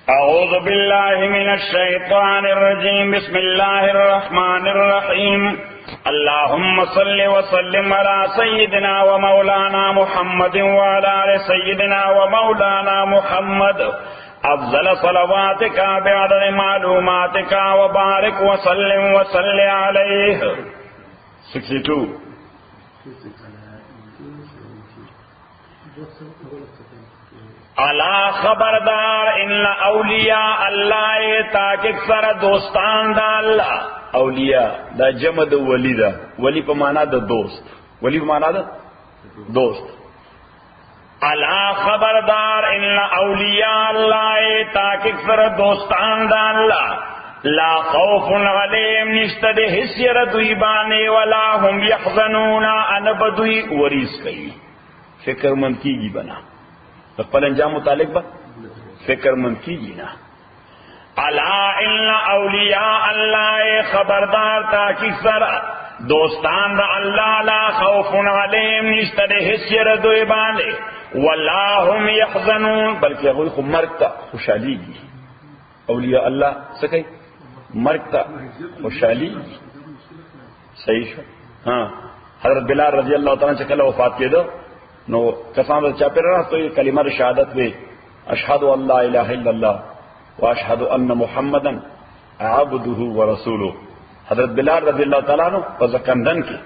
اعوذ باللہ من الشیطان الرجیم بسم اللہ الرحمن الرحیم اللہم صل وسلم علی سیدنا و مولانا محمد وعلی آل سیدنا و مولانا محمد افضل صلواتک بعدد معلوماتک وبارک وسلم وصل علیہ 62 الا خبردار ان اولیاء اللہ تاک اکثر دوستان دا اللہ اولیاء دا جمع دا ولی دا ولی پا مانا دا دوست ولی پا مانا دا دوست الا خبردار ان اولیاء اللہ تاک اکثر دوستان دا اللہ لا خوف علیم نشتد حسیر دوی بانے ولا هم یحزنون انبدوی وریس کئی فکر من کی گی بنا پل انجام متعلق با فکر من کیجیے نا الا ان اولیاء اللہ خبردار تاکہ سر دوستان دا اللہ لا خوف علیہم نشتر حسیر دوی باندے ولا هم یحزنون بلکہ اگوی خو مرگ تا خوشحالی گی اولیاء اللہ سکئی مرگ تا خوشحالی گی صحیح شو ہاں حضرت بلال رضی اللہ تعالیٰ چکل وفات کے دو نو کسان چاپے رہا تو یہ کلمہ شہادت میں اشہد ان لا الہ الا اللہ واشہد ان محمدا عبدہ ورسولہ حضرت بلال رضی اللہ تعالیٰ عنہ پزکندن کی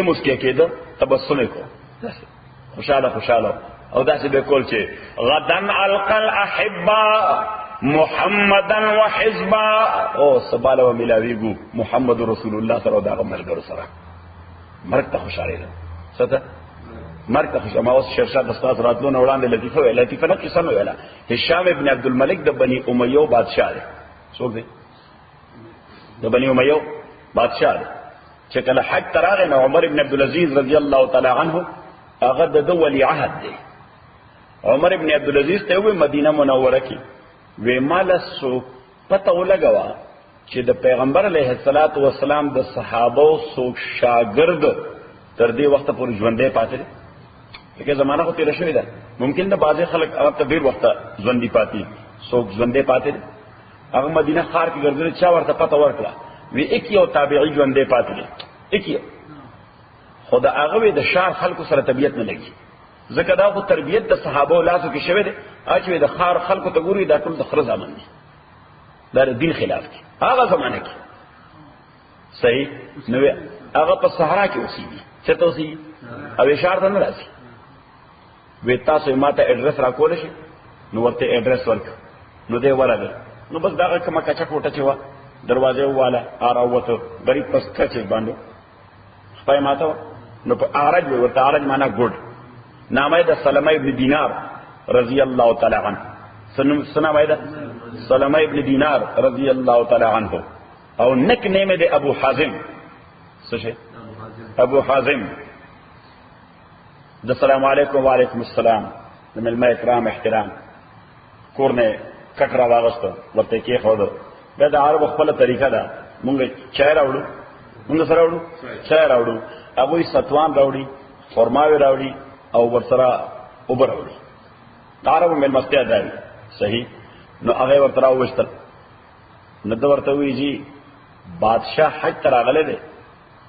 مسکے کے دو تبسمے کو خوشحالہ او دا سے بے کول چھے غدن القل احبا محمدا وحزبا او سبالا و ملاویگو محمد رسول اللہ سر و داغ مرگر سر مرگ تا خوشحالی رہا ستا مرگ تا خوش اما اس شرشاد استاذ راتلون اوڑان دے لطیفہ وی لطیفہ نا قسم ویلا حشام ابن عبدالملک دا بنی امیو بادشاہ دے سوک دے دا بنی امیو بادشاہ دے چکل حج تراغے نا عمر ابن عبدالعزیز رضی اللہ تعالی عنہ اغد دو ولی عہد دے عمر ابن عبدالعزیز تے ہوئے مدینہ منورہ کی وی مالا سو پتہ لگوا چی دا پیغمبر علیہ السلام دا صحابہ سو شاگرد تردی وقت پوری جوندے پاتے دے کہ زمانہ کو تیرہ شوی دا ممکن دا بعض خلق اب تا دیر وقت زوندی پاتی سوک زوندے پاتے دے اگر مدینہ خار کی گردنے چا ورطا پتا ورکلا وی ایکی او تابعی جوندے پاتے دے ایکی خدا آغوی دا شار خلقو سر طبیعت نہ لگی ذکر دا خود تربیت دا صحابہ و لازو کی شوی دے آچوی دا خار خلقو تا گوری دا کل دا خرز آمن دی دا دین خلاف کی آغا زمانہ کی صحیح نوی آغا پا صحرا کی اسی دی چھتا اسی او اشار تا نراسی وی تاسو ما ته ایڈریس را کول شي نو ورته ایڈریس ورک نو دی ورغه نو بس دا کما کچا کوټه چوا دروازه والا اراوته غریب پس کچې باندې خپای ماته نو په ارج ورته ارج معنا ګډ نامه د سلمہ ابن دینار رضی الله تعالی عنہ سنا مایده سلمہ ابن دینار رضی الله تعالی عنہ او نک نیم د ابو حازم څه ابو حازم السلام علیکم وعلیکم السلام ملما اکرام احترام کور نے کټرا واغستو ورته کې خو دا د عربو خپل طریقه ده مونږ چای راوړو مونږ سره راوړو چای راوړو ابوی ستوان راوړي فرماوي راوړي او ورسره اوبر راوړي عربو ملمستیا ده صحیح نو هغه ورته راوښتل نو دا ورته ویږي بادشاہ حج تراغله ده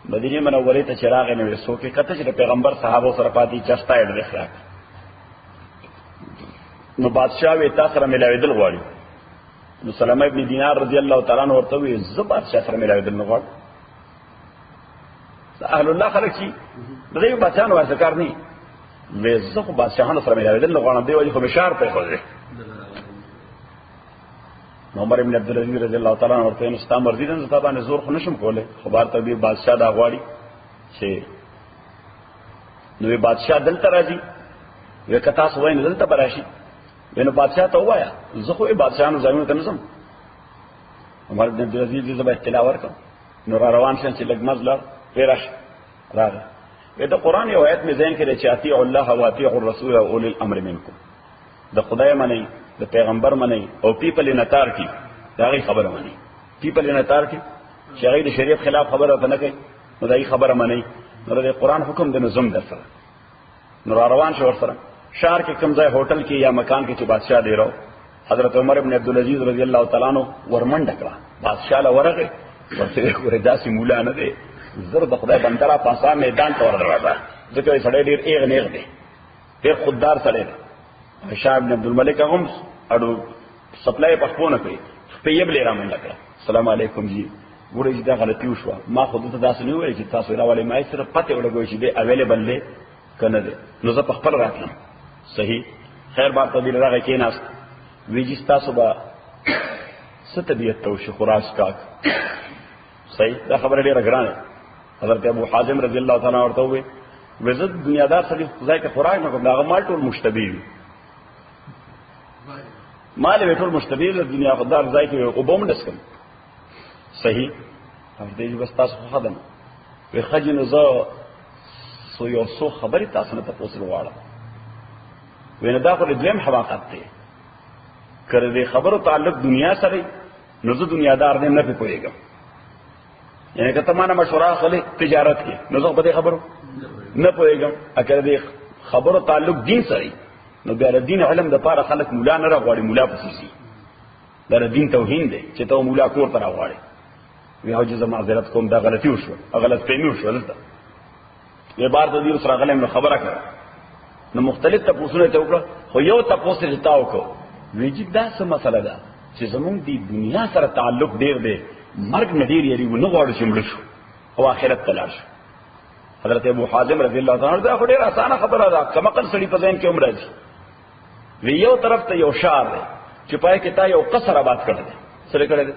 مدینه منوره ته چراغ نه وسو کې کته چې پیغمبر صحابه سره پاتې چستا ایډریس راک نو بادشاہ وی تاسو سره ملاویدل غواړي نو سلمہ ابن دینار رضی الله تعالی عنہ ورته وی ز بادشاہ سره ملاویدل نه غواړم اهل الله خلک شي دغه بادشاہ نو ذکر نه وی زه خو بادشاہانو سره ملاویدل نه غواړم دی وایي خو بشار په خوځي عمر ابن عبدالعزیز رضی اللہ تعالیٰ عنہ ورته نستا مرضی ده زتا باندې زور خو نشم کوله خبر ته به بادشاہ دا غواړي چې نو بادشاہ دلته راځي وی کتا سو وین دلته براشي وینو بادشاہ ته وایا زه خو بادشاہانو ځایونو ته نسم عمر ابن عبدالعزیز دې زبا اطلاع ورکړ نو را روان شین چې لګ مزلر پیراش راغی دا قرآن یو آیت می ذهن کې چې اطیع الله و اطیع الرسول و اولی الامر منکم د خدای منی د پیغمبر منی او پیپل نتار کی داغي خبره منی پیپل نتار کی شریعت شریعت خلاف خبره ونه کوي نو دای خبره منی نو د قرآن حکم د نظم در سره نو روان شو ور سره शहर के कमज़ाए होटल की या मकान की बादशाह दे रहो हजरत उमर इब्न अब्दुल अजीज रजी अल्लाह तआला अन्हु वरमंड करा बादशाह ला वरगे ورته وردا سی مولا نه دی زر د خدای بندرا پاسا میدان ته ورغلا ځکه سړی ډیر ایغ نیغ دی ډیر خوددار سړی دی شاه ابن عبد الملک هم اړو سپلای پخپونه کوي په یب لرا منډه کړه السلام علیکم جی ګورې دا غلطي وشوه ما خود ته داسې نه وایي چې تاسو راولې ما صرف پته ولګوي چې دی اویلیبل دی کنه دی نو زه په خپل راتلم صحیح خیر بار ته دی راغی کېناست ویجی تاسو با ستبیت تو شو خراش کاک صحیح دا خبره ډیره ګرانه حضرت ابو حازم رضی الله تعالی عنہ ورته وې وزت دنیادار سړي خدای ته خوراک نه کوم دا مال ټول مشتبه وي مال به ټول مشتبه د دنیا خدای ځای کې او بوم دسکم صحیح او دې بس تاسو خو خدام وي خجن زو سو یو سو خبري تاسو نه تاسو وغواړم وینه دا خو دیم حماقت دی کړه دې خبرو تعلق دنیا سره نو زه دنیادار نه نه پوهیږم یعنی که تمانه مشوره خلی تجارت کې نو زه په دې خبرو نه پوهیږم اگر دې خبرو تعلق دین سره نو بیا د دین علم د پاره خلک مولا نه راغواړي مولا پسې دا د دین توهین دی چې ته مولا کور ته راغواړي وی او جزا معذرت کوم دا غلطي وشو غلط فهمي وشو دلته یو بار د دې سره غلم خبره کړه نو مختلف تاسو ته وکړه خو یو تاسو ته تاو کو ویجی دا څه مسله ده چې زمونږ دی دنیا سره تعلق ډیر دی مرګ نډیر یری نو غواړو چې مړ شو او آخرت ته لاړ شو حضرت ابو حازم رضی الله تعالی عنہ دا خو ډیر اسانه خبره ده کمقل سړي په ذهن کې عمر راځي وی یو طرف ته یو شعر دی چې پای کې تا یو قصر آباد کړی دی سره کړی دی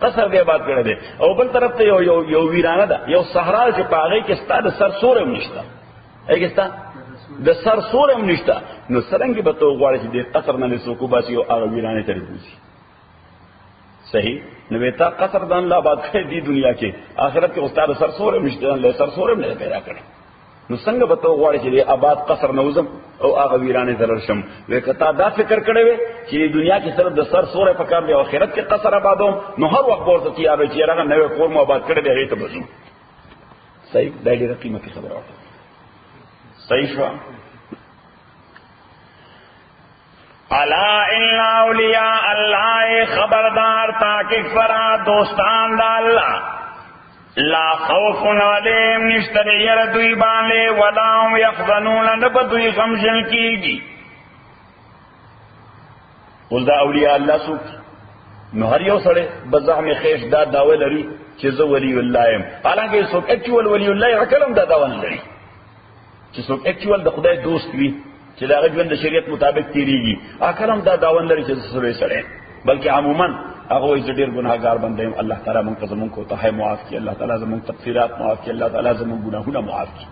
قصر دی آباد کړی دی او بل طرف ته یو ویرانه ده یو صحرا چې پاغې کې ستاده سر سورې نشته ایګستا د سر سورم نشته نو سرنګي به تو غواړي چې د قصر نه لسوکو باسي او هغه ویرانه ترې بوزي صحیح نو وتا قصر دان لا آباد کړي دی دنیا کې آخرت کې استاد سر سورم نشته له سر سورم نه پیدا کړي نو څنګه به تو غواړي چې د آباد قصر نوزم او هغه ویرانه ضرر شم وکتا دا فکر کړي وي چې دنیا کې صرف د سر سورې په کار دی او آخرت کې قصر آبادوم نو هر وخت ورته تیار وي چې هغه نوې کور مو آباد کړي دی هغه ته بزو صحیح دا ډیره قیمتي خبره ده صحیح شو الا ان اولیاء اللہ خبردار تاکہ فرا دوستان دا اللہ لا خوف علیہم نشتر یر دوی باندے ولا هم یحزنون نبدوی غمجن کیگی قل دا اولیاء اللہ سوک نو هر یو سڑے بزعم خیش دا دعوی لری چیز ولی اللہ ایم حالانکہ سوک ایکچوال ولی اللہ عقلم دا دعوی لری چې څوک ایکچوال د خدای دوست وي چې دا ژوند د شریعت مطابق تیریږي اکرم دا داون لري چې سره سره بلکې عموما هغه یې ډېر ګناهګار بندي الله تعالی موږ ته زموږ کو ته معاف کړي الله تعالی زموږ تقصیرات معاف کړي الله تعالی زموږ ګناهونه معاف کړي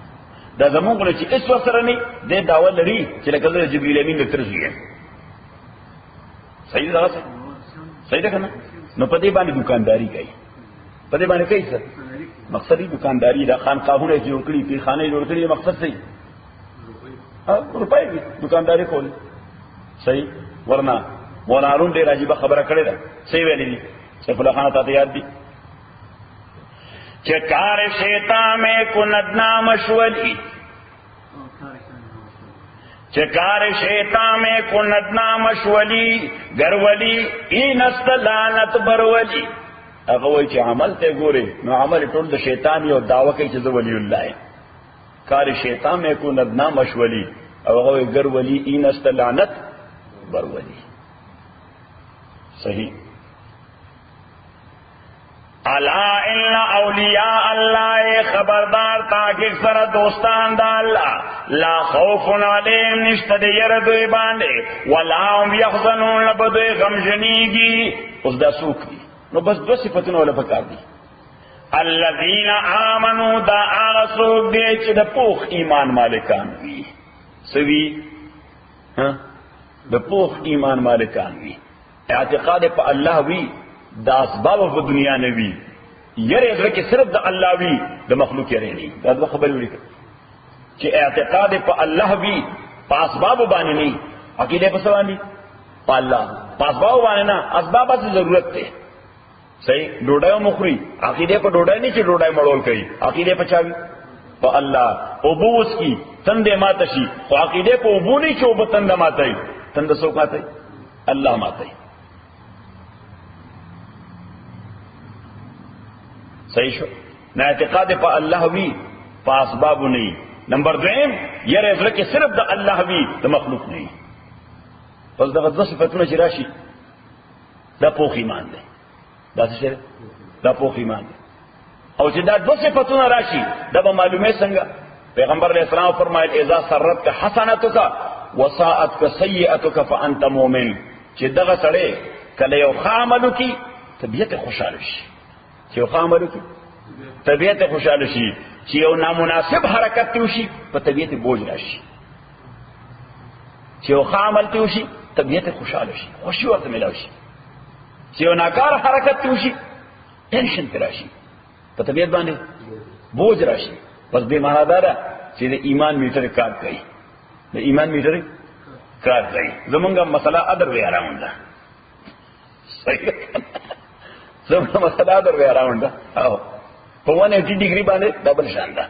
دا زموږ نه چې اس وسره نه د داون لري چې لکه جبرئیل امین د ترجیه صحیح ده صحیح ده کنه نو په دې باندې دکانداری کوي په دې باندې کوي څه مقصدی دکانداری دا خانقاهونه جوړ کړي پیخانه جوړ کړي مقصد صحیح روپای دکانداری کول صحیح ورنه مولانا هارون ډیر عجیب خبره کړې ده صحیح ویلې دي سیف الله خان ته یاد دي چې کار شیطان میں کو ندنا مشولی چې کار شیطان میں کو ندنا مشولی گرولی این استلانت برولی هغه وای چې عمل ته ګوري نو عمل ټول د شیطان یو دعوه کوي چې زه ولی الله یم کار شیطان میں کو ندنا مشولی او هغه ګر ولی این استلانت بر ولی صحیح الا ان اولیاء اللہ خبردار تاکہ سر دوستان دا اللہ لا خوف علیہم نشتد یرد باندے ولا هم یحزنون لبد غمجنیگی اس دا سوک دی نو بس دو صفتوں والا پکار دی الذین آمنوا دا آغا سوک دے چی دا پوخ ایمان مالکان وی سوی دا پوخ ایمان مالکان وی اعتقاد پا اللہ وی دا اسباب پا دنیا نوی یری ادھر کہ صرف دا اللہ وی دا مخلوق یری نہیں دا دو خبر وی لکھا چی اعتقاد پا اللہ وی پا اسباب بانے نہیں عقیدے پا سوانی پا اللہ پا اسباب بانے نا اسباب سے ضرورت تے صحیح ډوډۍ مخري عقیده په ډوډۍ نه چې ډوډۍ مړول کوي عقیده په چاوي په الله او بوس کی تندې ماته شي خو عقیده په وبونی چې وب تند ماتای تند څوک ماتای الله ماتای صحیح شو نه اعتقاد په الله وی په اسباب نه. نمبر 2 یره زړه کې صرف د الله وی د مخلوق نه. پس دغه د صفاتونه چې راشي دا پوخ ایمان دی. دا څه دا پوخ ایمان دی. او چې دا د صفاتونه راشي دا به معلومه څنګه. پیغمبر علیہ السلام فرمایل اذا سرتك حسنتك وساءتك سیئتك فانت مؤمن. چې دغه سړی کله یو عمل کوي طبیعت خوشاله شي. چې یو عمل کوي طبیعت خوشاله شي. چې یو نامناسب حرکت وشي په طبیعت بوج راشي. چې یو عمل وشي طبیعت خوشاله شي خوشي ورته ملاوي شي. چې یو ناکار حرکت وشي ټینشن راشي په طبیعت باندې بوج راشي. بس دې معنا دا ده چې د ایمان میټر کار کوي. د ایمان میټر کار کوي. زمونږه مسله ادر وی اراوند ده. صحیح زمونږه مسله ادر وی اراوند ده. او په 180 ډیګري باندې ډبل شان ده.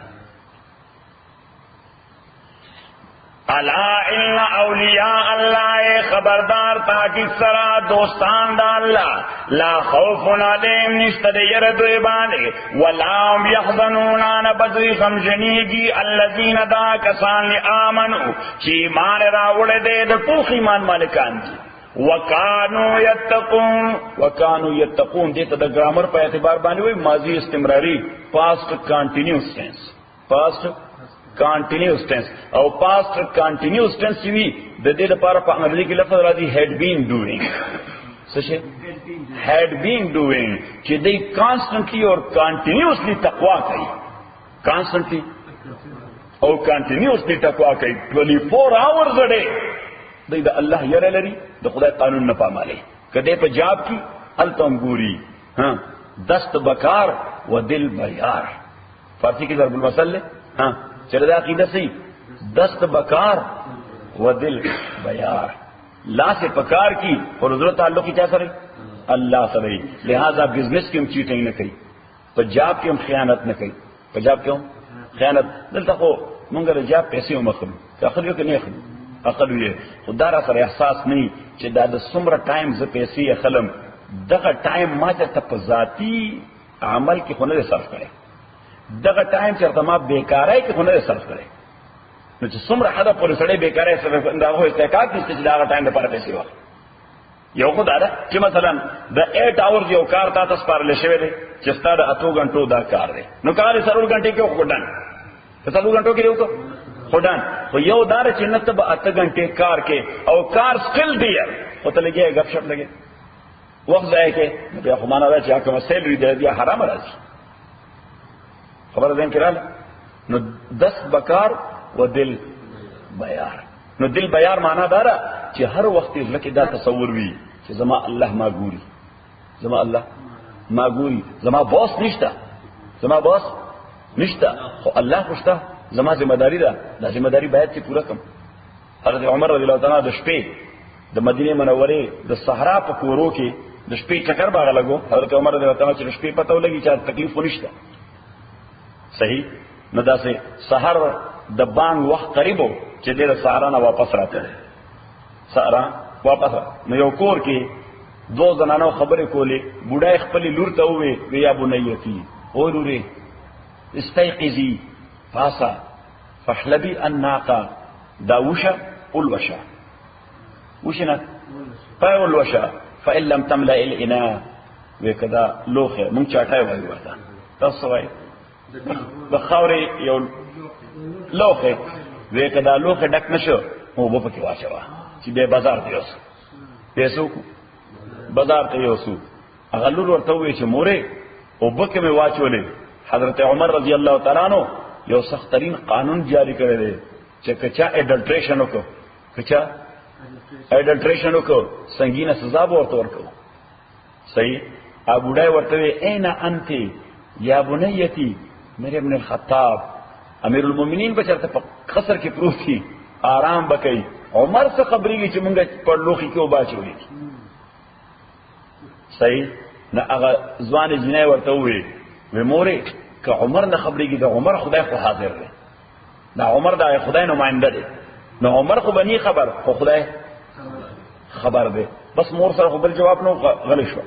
الا ان اولیاء الله خبردار تاکي سرا دوستان دا الله لا خوف علیهم نشته ير دوی باندې ولا يحزنون ان بدوی خمجنیږي الذين دا کسان امنوا چې ایمان راوړل دي د پوخ ایمان مالکان دي وکانو یتقون دې ته د ګرامر په اعتبار باندې وي ماضی استمراری past continuous tense past continuous tense او past continuous tense وی د دې لپاره په انګریزي کې لفظ راځي had been doing. څه شي had been doing چې دې constantly or continuously تقوا کوي. constantly او continuously تقوا کوي 24 hours a day. دې د الله یره لري د خدای قانون نه پاماله. کله په جاب کې التم ګوري ها دست بکار و دل بیار. فارسی کې ضرب المثل ها چلے دا عقیدہ صحیح دست بکار و دل بیار. لا سے پکار کی اور حضرت تعلق کی کیا کرے اللہ سے رہی. لہذا بزنس کی ہم چیٹنگ نہ کری پنجاب کی ہم خیانت نہ کری. پنجاب کیوں خیانت دلتا کو منگر جاب پیسے مخلو اخلیو کہ نہیں اخلو اقل ہوئے خدا را سر احساس نہیں چې دا د سمره ټایم ز پیسې اخلم دغه ټایم ما ته په ذاتی عمل کې خونه صرف کړي. دغه ټایم چې ما بیکارای کې خونه صرف کړي. نو چې څومره حدا پر سړی بیکارای صرف انداغه استحقاق دي چې دا ټایم لپاره پیسې واخلي. یو خدای دا چې مثلا د 8 hours یو کار تاسو سپارل شوی دی چې ستاسو 8 غنټو دا کار دی نو کار 7 غنټې کې وکړان 7 غنټو کې وکړو خدان خو یو دار چې نته به 8 غنټې کار کې او کار سټل دی او ته لګي غب شپ لګي وخت ځای کې بیا خو معنا راځي کوم سیلری دی حرام راځي. خبر ده کړل نو 10 بکار و دل بیار. نو دل بیار معنا دارا چې هر وخت لکه دا تصور وي چې زما الله ما ګوري زما الله ما ګوري زما باس نشته زما باس نشته خو الله خوشته زما ذمہ داری ده. دا ذمہ داری باید چې پوره کړم. حضرت عمر رضی الله تعالی د شپې د مدینه منوره د صحرا په کورو کې د شپې چکر باغ لګو. حضرت عمر رضی الله تعالی چې شپې پته ولګي چې تکلیف ونشته صحیح نو دا سه سحر د بانګ وخت قریبو چې د صحرا نه واپس راته صحرا واپس نو یو کور کې دو زنانو خبرې کولې. بوډای خپل لور ته وې یا بنیتی او لورې استيقظي فاسا فحلبي الناقه داوشه الوشا وشنا فالوشا فان لم تملا الاناء وکدا لوخه مونږ چاټای وایو ورته تاسو وایي بخاوري یو لوخه وکدا لوخه ډک نشو او په کې واچوا چې به بازار دی اوس پیسو بازار ته یوسو هغه لور ورته وی چې مورې او بکه می واچولې. حضرت عمر رضی الله تعالی عنہ یو سخت ترین قانون جاری کړی دی چې کچا اډلټریشن وکړو کچا اډلټریشن وکړو سنگینه سزا به ورته ورکړو. صحیح ابو ډای ورته وی اين انت یا بنیتی میرے ابن الخطاب امیر المؤمنین بچرته په قصر کې پروت تھی آرام بکئی. عمر سے خبرېږي چې مونږ په لوخي کې وباچولې. صحیح نه هغه ځوان جنې ورته وی مورې که عمر نه خبرېږي د عمر خدای خو حاضر دی دا عمر دا خدای نماینده دی. نو عمر خو بني خبر خو خدای خبر دی. بس مور سره خو بل جواب نو غلی شو.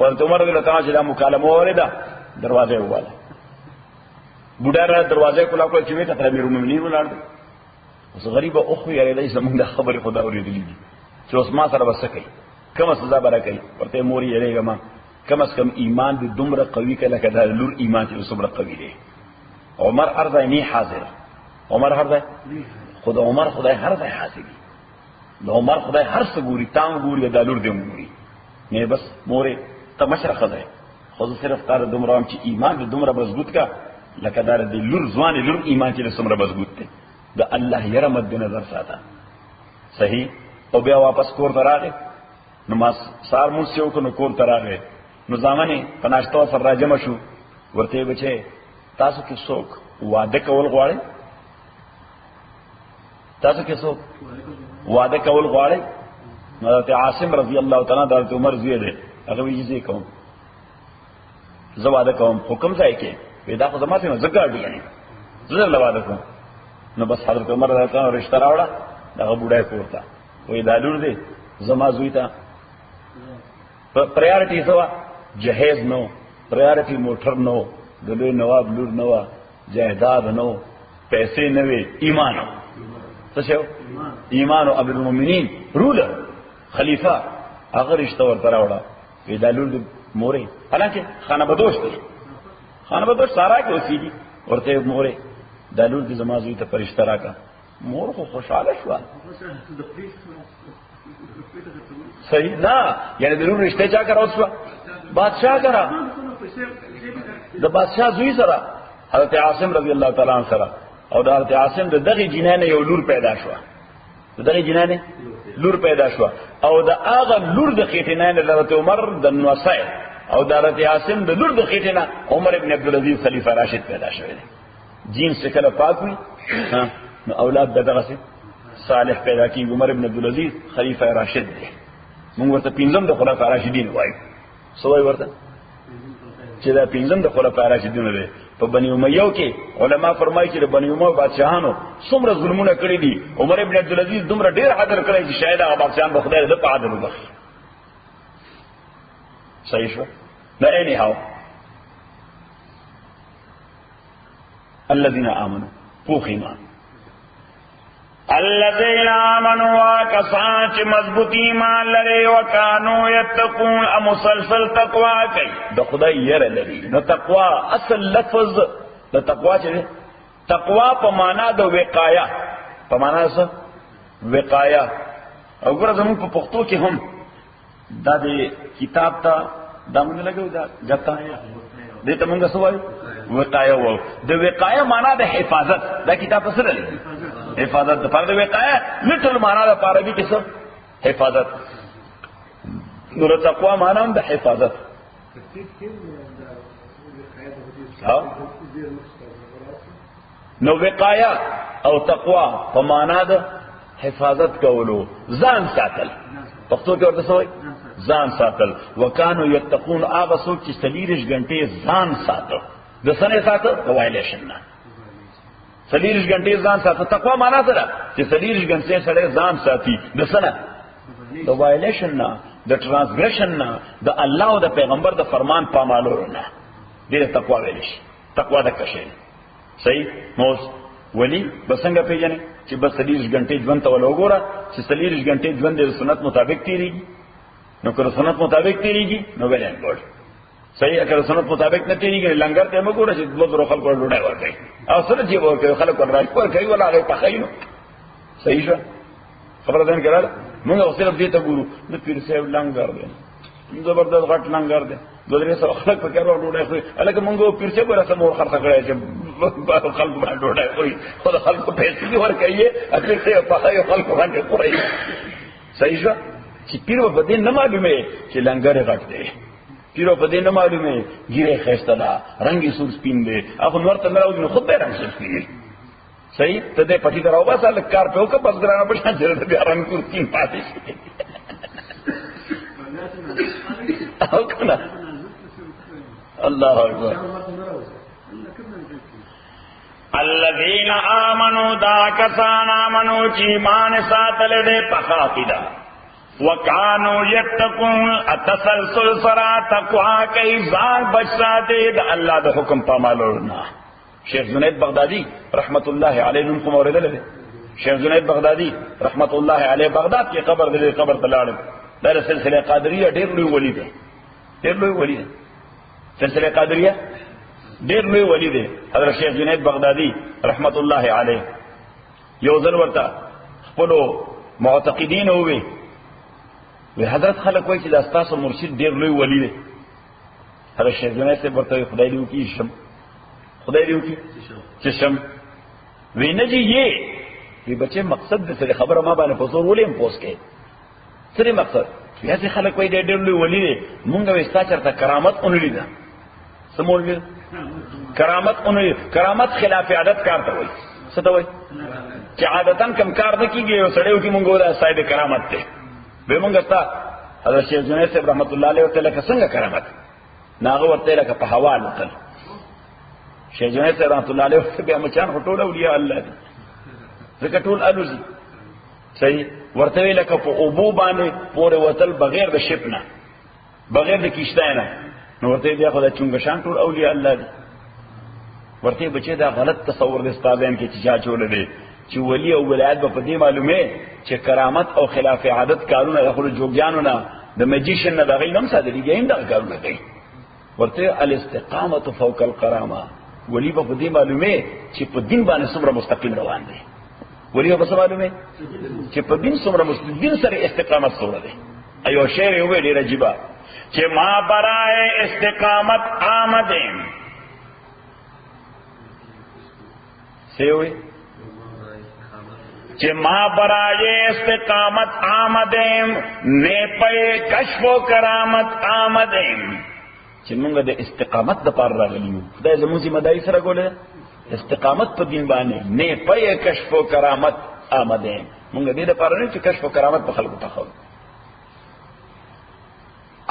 حضرت عمر رضی الله تعالی عنہ دا مکالمه ولیدا دروازه واله. بوډا را دروازه کولا کوله چې وی کتل امیر المؤمنین ولر. اوس غریب او خو یې لري زمونږ د خبره خدا اوریدلې دي. چې اوس ما سره وسکې. کوم سزا به راکړي؟ ورته مور یې لري ما کم از کم ایمان دې دومره قوي کله کدا لور ایمان چې دومره قوي دی. عمر هر ځای نه حاضر. عمر هر ځای خدا عمر خدای هر ځای حاضر دی. د عمر خدای هر څه ګوري، تام ګوري، د لور دې ګوري. نه بس مورې ته مشرق ده. خو صرف تار دومره چې ایمان دې دومره مضبوط کا لکه دار دې لور ځوان لور ایمان چې دومره مضبوط دی. د الله یره مد نظر ساته. صحیح. او بیا واپس کور ته راغی. نو ما سار مون سیو کو نو کور ته راغی. نو ځامنه پناشتو سره راجم شو. ورته بچي تاسو کې څوک وعده کول غواړي؟ تاسو کې څوک وعده کول غواړي؟ حضرت عاصم رضی الله تعالی عنہ د عمر زوی دی. هغه ویږي کوم زه وعده کوم حکم ځای کې پیدا خو زما څخه زګاړ دی یعنی زه له وعده کوم. نو بس حضرت عمر رضی الله عنہ رشتہ راوړه دغه بوډای کوړه وې دا لور دی زما زوی ته پرایورټي سوا جهیز نو پرایورټي موټر نو د لوی نواب لور نو جهیداد نو پیسې نه وي ایمان څه شو ایمان او امیر المؤمنین رولر خلیفہ هغه رشتہ ورته راوړه وې دا لور دی مورې حالانکه خانه بدوش دی خانه بدوش سارا کې اوسېږي ورته مورې دا لور دی زما زوی ته پرشتہ راکا مور خو خوشاله شو صحیح نه یعنی د لور رشتہ چا کرا اوسوا بادشاہ کرا د بادشاہ زوی سره حضرت عاصم رضی الله تعالی عنہ سره او د حضرت عاصم د دغه جنانه یو لور پیدا شو دغه جنانه لور پیدا شو او د هغه لور د خېټینه د حضرت عمر د نوصای او د حضرت عاصم د لور د خېټینه عمر ابن عبدالعزيز خلیفہ راشد پیدا شوی دی. جین سے کله پاک وي نو اولاد دغه صالح پیدا کی. عمر ابن عبدالعزيز خلیفہ راشد دی. موږ ورته پنځم د خلفای راشدین وایو. سوای ورته چې دا پنځم د خلفای راشدین دی. په بنی امیہ کې علما فرمایي چې بنی امیہ بادشاہانو څومره ظلمونه کړی دي. عمر ابن عبدالعزيز دومره ډیر عدل کړی چې شاید هغه بادشاہان به خدای دې په عدل وبخي. صحیح شو. نه anyhow الذين آمنوا پوخ ایمان الذين آمنوا وكسان چې مضبوط ایمان لري وکانو یتقون مسلسل تقوا کوي د خدای یره لري. نو تقوا اصل لفظ د تقوا چې تقوا په معنا د وقایه په معنا څه وقایه. او ګره زموږ په پښتو کې هم دا د کتاب ته دا موږ لګو دا غتا دې ته موږ څه وایو وقایه وو. د وقایه معنا د حفاظت. دا کتاب څه دی؟ حفاظت. د فرض وقایه لټل معنا د عربي کې څه حفاظت. نو تقوا معنا د حفاظت. نو وقایه او تقوا په معنا د حفاظت کولو ځان ساتل. پښتو کې ورته وایي ځان ساتل. وکانو یتقون هغه څوک چې 40 غنټې ځان ساتل. د سنې ساتل د وایلیشن نه 40 غنټې ځان ساتل. تقوا معنا څه ده؟ چې 40 غنټې سره ځان ساتي د سنه د وایلیشن نه د ترانسګریشن نه د الله او د پیغمبر د فرمان پامالو نه. دې تقوا ویل شي. تقوا د کشه صحیح. نو ولی بسنګ پیژنې چې بس 40 غنټې ژوند ته ولوګوره چې 40 غنټې ژوند د سنت مطابق تیریږي. نو که سنت مطابق تیریږي نو ویل ان ګور صحیح. اگر سنت مطابق نه تیریږي لنګر ته مګوره چې 200 خلکو ډوډۍ ورکړي او سره چې ورکړي خلکو راځي ولا هغه په خاينو. صحیح شو. خبره ده کړه. موږ صرف دې ته ګورو د پیر صاحب لنګر دی زبردست غټ لنګر دی دوی سره خلک په کارو ډوډۍ خوري. الکه موږ پیر صاحب راته مور خرڅ کړی چې خلکو باندې ډوډۍ خوري. خو د خلکو پیسې ورکړي اخر څه په خايو خلکو باندې خوري. صحیح شو. چې پیر په دې نه معلومه چې لنګر غټ دی. پیر په دې نه معلومه ګیره خسته ده رنگي سور سپین دی. اخو نور ته راوځي نو خود به رنگ سور سپین. صحیح. ته دې پټی دراو بس ال کار په وکړه بس ګرانه په شان چې بیا رنگ سور سپین پاتې شي. او کنه الله اکبر. الذین آمنوا دا کسان آمنو چی ایمان ساتل دے پخاقیدہ وکانو یتقون التسلسل سرا تقوا کئی ځان بچ ساتے دا اللہ دا حکم پامالورنا. شیخ جنید بغدادی رحمت اللہ علیہ نم کو مورد لے شیخ جنید بغدادی رحمت اللہ علیہ بغداد کی قبر دے قبر تلاڑ در سلسلہ قادریہ ډیر لوی ولی دے ډیر لوی ولی دے سلسلہ قادریہ ډیر لوی ولی دے حضرت شیخ جنید بغدادی رحمت اللہ علیہ یو ځل ورته خپل معتقدین ہوئے وی حضرت خلق وای چې د استاسو مرشد ډیر لوی ولی دی. حضرت شیخ جنید سے ورته خدای دې وکي شم خدای دې وکي چې شم وی نه جی یہ وی بچے مقصد دې سره خبره ما باندې پزور ولیم پوس کې سره مقصد یا چې خلق وای ډیر لوی ولی دی مونږ وستا چرته کرامت اونلی ده سمول وی کرامت اونلی کرامت خلاف عادت کار ته وای څه ته وای چې عادتاً کم کار نه کیږي او سړیو کې مونږ ودا صاحب کرامت ته به مونږ تا حضرت شیخ جنید صاحب رحمت الله علیه وسلم څنګه کرامت ناغه ورته لکه په حواله تل شیخ جنید صاحب رحمت الله علیه وسلم بیا مچان هټول اولیاء الله دي زکه ټول الوزي صحیح ورته لکه په ابو باندې پورې وتل بغیر د شپ نه بغیر د کیشته نه نو ورته بیا خدای چونګ شان ټول اولیاء الله دي ورته بچي دا غلط تصور د استادان کې چې چا چول دي چې ولی او ولایت په دې معلومه چې کرامت او خلاف عادت کارونه د خپل جوګیانو نه د میجیشن نه دغې نم صادریږي هم دا کارونه کوي ورته الاستقامت فوق القرامه ولی په دې معلومه چې په دین باندې څومره مستقیم روان دي ولی په معلومه چې په دین څومره مستقیم سره استقامت سره دي. ایو شعر یو ډیر عجیب چې ما برای استقامت آمدیم سیوی چې ما برای استقامت آمدیم نه پې کشف و کرامت آمدیم چې موږ د استقامت د پاره راغلیو خدای زموږ ذمہ داری سره ګوله استقامت په دین باندې نه پې کشف و کرامت آمدیم موږ دې د پاره نه چې کشف و کرامت په خلکو ته خو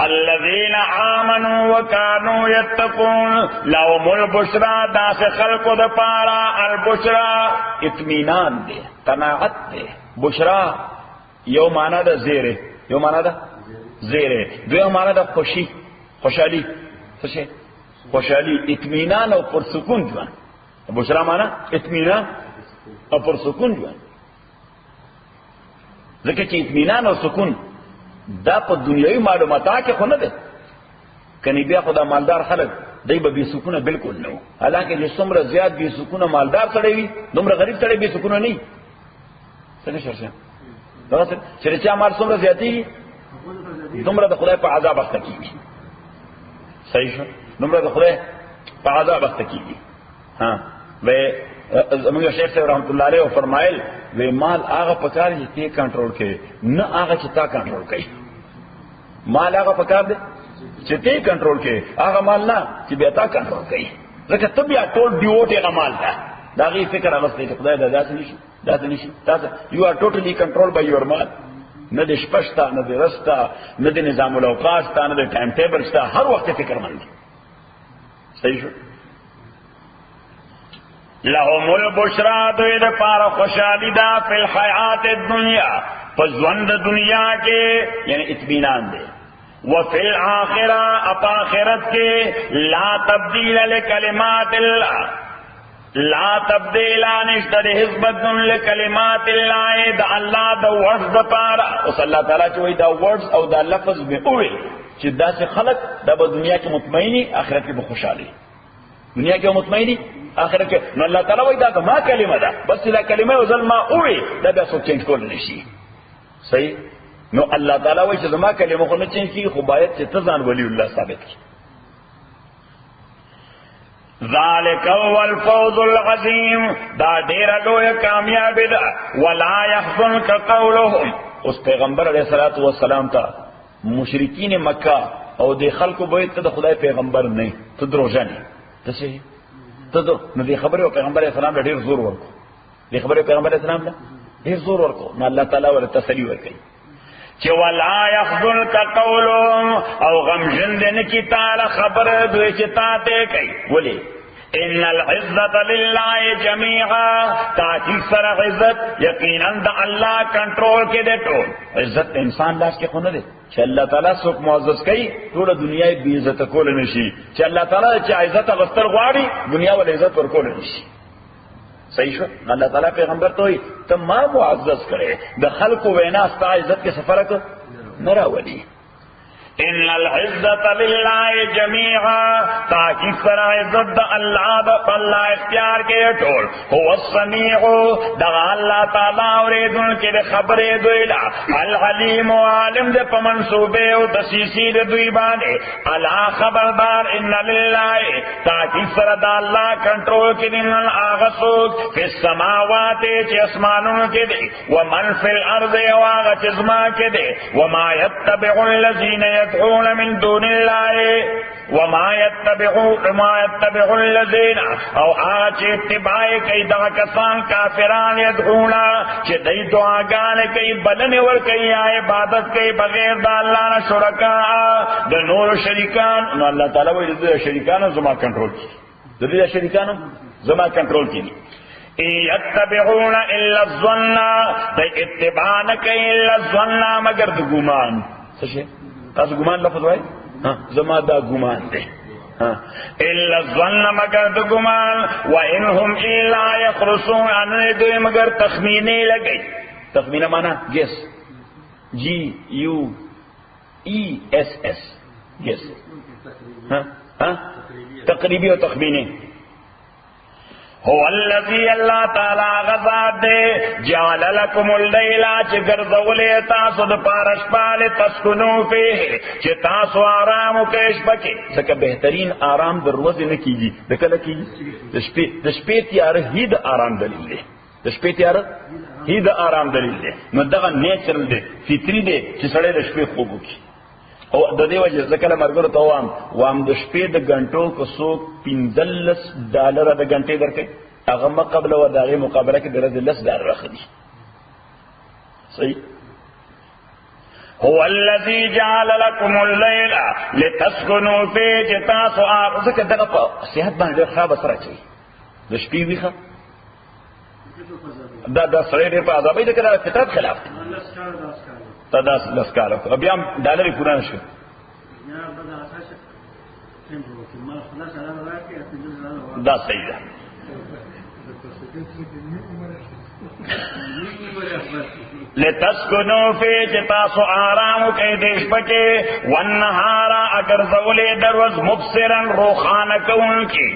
الذين آمنوا وكانوا يتقون لهم البشرى داس خلق د پارا البشرى اطمینان دے قناعت دے بشرا یو معنی دا زیره یو معنی دا زیره دوی معنی دا خوشی خوشحالی خوشحالی اطمینان او پرسکون جوان بشرا معنی اطمینان او پرسکون جوان ځکه چې اطمینان او سکون دا په دنیوي معلوماتو کې خو نه ده کني بیا خدا مالدار خلک دای به بي سکونه بالکل نه وو حالانکه چې څومره زیات بي سکونه مالدار سره وي دومره غریب سره بي سکونه نه څنګه شرشه دا چې چې مال څومره زیاتی دومره د خدای په عذاب اخته کیږي صحیح شو دومره د خدای په عذاب اخته کیږي ها و زموږ شیخ صاحب رحمت الله علیه فرمایل و مال هغه پکار چې ته کنټرول کړي نه هغه چې تا کنټرول کړي مال هغه پکار دی چې ته کنټرول کړي هغه مال نه چې بیا تا کنټرول کړي ځکه ته بیا ټول ډیوټ هغه مال ده دا غي فکر راغلی چې خدای دا داسې نشي تاسو یو ار ټوټلی کنټرول بای یور مال نه د شپشتا نه د رستا نه د نظام الاوقات نه د ټایم ټیبل شتا هر وخت فکر مند صحیح شو لهم البشرى دوی د پاره خوشالي دا په الحیات الدنیا په ژوند دنیا کې یعنی اطمینان دی وفي الاخره اخرت کې لا تبديل لكلمات الله لا تبديل نشته د حسبت لكلمات الله د الله د ورځ د پاره او صلی الله تعالی چې وای دا ورځ او دا لفظ به وي چې دا چې خلق د دنیا کې مطمئني اخرت کې به خوشالي دنیا کې مطمئني اخرت کې نو الله تعالی وای دا ما کلمه ده بس دا کلمه او ځل ما وي دا به څوک چینج کول نشي صحیح نو الله تعالی وای چې ما کلمه خو نه چینج کی خو باید چې تزان ولی الله ثابت کی ذالک هو الفوز العظیم دا ډیر لوی کامیابی ده ولا يحزنك قولهم اوس پیغمبر علیہ الصلوۃ والسلام ته مشرکین مکه او د خلکو به ته خدای پیغمبر نه ته دروژن ته شي ته نو دې خبره پیغمبر علیہ السلام ډیر زور ورکو دې خبره پیغمبر علیہ السلام ډیر زور ورکو نو الله تعالی ول تسلی ورکړي چې ولا يحزنك قولهم او غمجن دې نه کی تعالی خبر دوی چې تا ته کوي ولی ان العزت لله جميعا تاکید سره عزت یقینا د الله کنټرول کې دی ټول عزت انسان لاس کې خو نه دی چې الله تعالی څوک معزز کوي ټول دنیا یې بې عزت کول نشي چې الله تعالی چې عزت غستر غواړي دنیا ول عزت ورکول نشي صحیح شو الله تعالی پیغمبر ته وي ته ما معزز کړي د خلکو وینا ستا عزت کې سفرک نه راولي ان العزت لله جميعا تاکید سره عزت د الله د الله اختیار کې ټول هو السميع د الله تعالی اوریدونکو د خبرې دویلا العلیم عالم د په منصوبه او د سیسی د دوی باندې الا خبردار ان لله تاکید سره د الله کنټرول کې دین هغه څوک په سماوات چې اسمانونو کې دي ومن فی الارض او هغه چې زما کې دي وما يتبع الذين يدعون من دون الله وما يتبع الذين او آج اتباع کئی دا کسان کافران يدعون چه دی دعاگان کئی بلن ور کئی عبادت کئی بغیر دا اللہ نا شرکاء دا نور شریکان اللہ تعالیٰ وی دا شریکان زما کنٹرول کی دا شریکان زما کنٹرول کی یتبعون الا الظن دا اتباع نکئی الا الظن مگر دا گمان سشے تاسو ګمان لفظ وای زما دا ګمان دی الا الظن مگر د ګمان وانهم الا يخرصون ان دوی مگر تخمینه لګي تخمینه معنا گیس جی یو ای ایس ایس گیس تقریبی او تخمینه هو الذي الله تعالی غزاد دے جعل لكم الليل چې ګرځولې تاسو د پارش پاله تسكنو فيه چې تاسو آرام وکړئ پکې ځکه بهترین آرام د ورځې نه کیږي د کله کیږي د شپې تیار هید آرام دلیل دی د شپې تیار هید آرام دلیل دی نو دغه نیچرل دی فطری دی چې سړی د شپې خوب وکړي او د دې وجه ځکه مرګره ته وام د شپې د غنټو کو څوک $15 د غنټې درکې هغه مقابله و دغه مقابله کې درته $10 راخدي صحیح هو الذي جعل لكم الليل لتسكنوا فيه تاسو ځکه دغه په صحت باندې خراب اثر کوي د شپې ویخه دا سړی ډېر په عذابې ده کړه فطرت خلاف تداس لسکاله بیا ډالر پورا نشو دا صحیح ده لتسکنو فی جتاسو آرامو کئی دیش بچے والنہارا اگر زولے دروز مبصرن روخانکون کی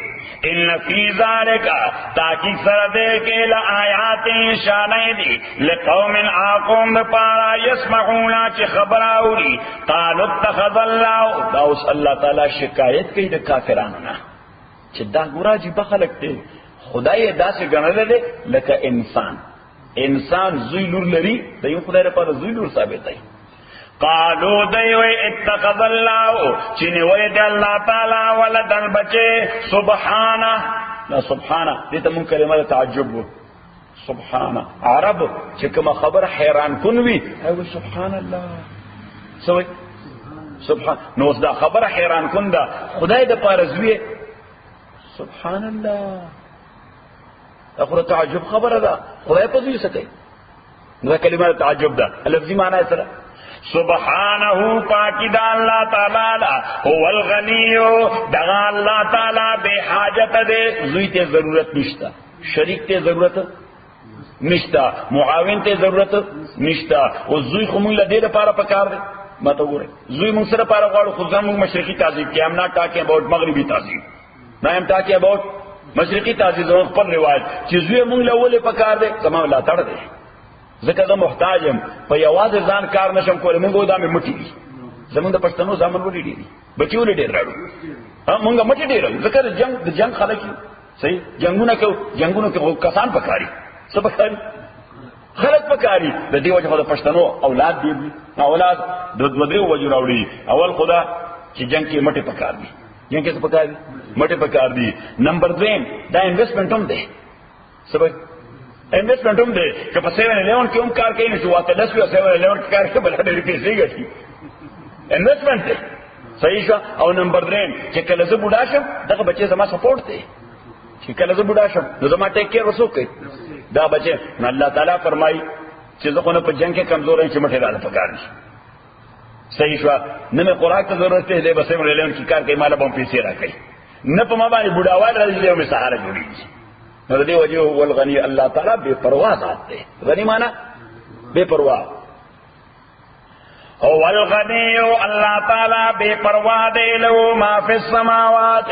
ان فی ذالکا تاکی سردے کے لآیات شانائی دی لقوم آقوم بپارا یسمعونا چی خبر آوری قالوا اتخذ اللہ داوس اللہ تعالی شکایت کئی دا کافرانونا چی دا گورا جی بخلق تے خدای دا سے گنر دے لکا انسان زوی لور لري د یو خدای لپاره زوی لور ثابت دی قالو دیوی اتخذ الله چنی وی دی الله تعالی ولدن بچه سبحانه لا سبحانه دې ته مون کلمه تعجب سبحانه عرب چې کوم خبر حیران کون وی او سبحان الله سوي سبحان نو دا خبر حیران کون دا خدای د پاره زوی سبحان الله اخر تعجب خبر ده خدای په دې سکے نو کلمه تعجب ده لفظي معنی سره سبحانه پاکی دا اللہ تعالی هو الغنی دا اللہ تعالی بے حاجت دے زوی تے ضرورت نشتا شریک تے ضرورت نشتا معاون تے ضرورت نشتا او زوی خو مونږ له دې لپاره پکار دی ماته وګوره زوی مونږ سره لپاره غواړو خو ځم مشرقي تعظیم کې امنا ټاکي اباؤٹ مغربي تعظیم نه هم ټاکي اباؤٹ مشرقی تعزیزون خپل روایت چې زوی مونږ له ولې پکار دی زما لا تړ دی ځکه زه محتاجم په یوازې ځان کار نشم کولی مونږ دا مې مټي دي زمونږ د پښتنو ځامن ولې ډېر دي بچي ولې ډېر راړو مونږ مټي ډېر ځکه د جنگ خلک صحیح جنگونو کې کسان پکاري څه پکاري خلک پکاري د دې وجه د پښتنو اولاد دی اولاد د دوه درې وجو راوړي اول خدا چې جنگ کې مټي پکار دي جنگ کې څه پکار دي مټه پکار دی نمبر 2 دا انویسټمنټ هم دی سبق انویسټمنټ هم دی چې په 711 کې هم کار کوي نو واته 10 او 711 کار کوي بل هډې پیسې ګټي انویسټمنټ دی صحیح شو او نمبر 3 چې کله زه بوډا شم دغه بچي زما سپورټ دی چې کله زه بوډا شم نو زما ټیک کیر وسو کوي دا بچي. نو الله تعالی فرمایي چې زه خو نه په جنگ کې کمزور یم چې مټه راځه پکار شي. صحیح شو. نه مې خوراک ته ضرورت دی بس مې لون چې کار کوي مال به پیسې راکړي نه په ما باندې بوډاوال راځي او مې سهار جوړیږي. نو دې وجه ولغنی الله تعالی بے پروا ذات دی. غنی معنا بے پروا. او الغنی اللہ تعالی بے پرواہ دے لو ما فی السماوات